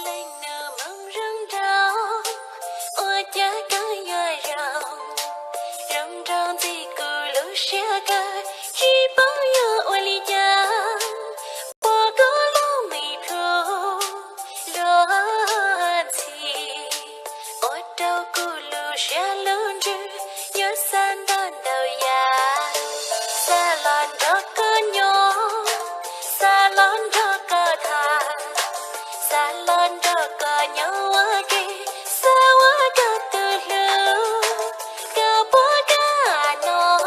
Lên nở mong răng rau, ôi cha cái nhòa rau, răng rau gì cứ lú xia cái, chỉ bao giờ ôi li cha, bỏ có lâu mì ru, lo gì, ôi đâu cứ lú xia lớn chứ, nhớ san đan đầu ya, xa lon đó có nhỏ, xa lon đó có thà. Salon đó có nhau kì, sao có từ lưu, có bó cá nó,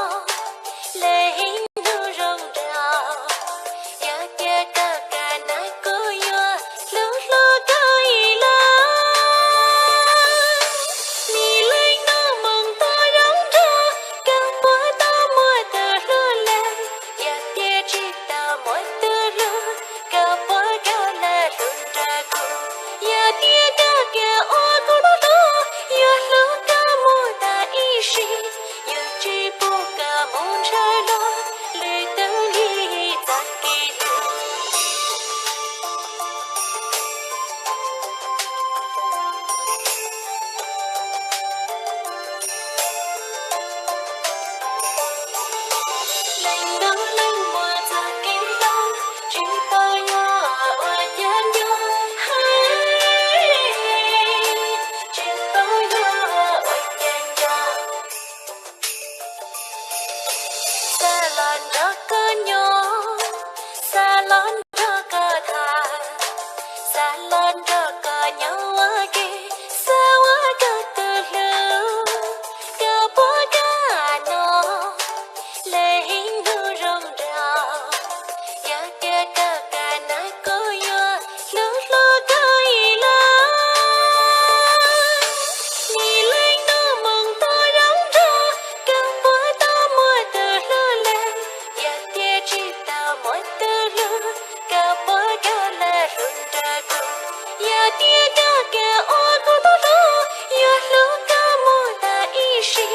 lệ hình nu rong rào, ya kia cả nai cô yo, lúc có ý la, mi lên nó mong ta rong ra, có bó ta mua từ lưu lên, ya kia chỉ ta mỗi từ lưu, có bó cá là rong ra cô. Ya tia ka kia o ko lo ya lo ka mo ta ishi ya chi bu ka mon cha lo le ta li ta ki lu lạnh đó lạnh mùa ta ki lo chỉ bao nhiêu ở gian yo salon đó có nhỏ, salon đó có thà, salon đó có nhau kì, sao có từ lưu, có bó cá nó, lệ hình nu rong rào, ya kia cả nai cô yo, lúc có ý la, mi lên nó mong ta rong ra, có bó ta mua từ lưu lên, ya kia chỉ ta mỗi từ lưu, có bó cá là run ra cô, ya kia cả o cô lo, ya lúc có mua ta ishi.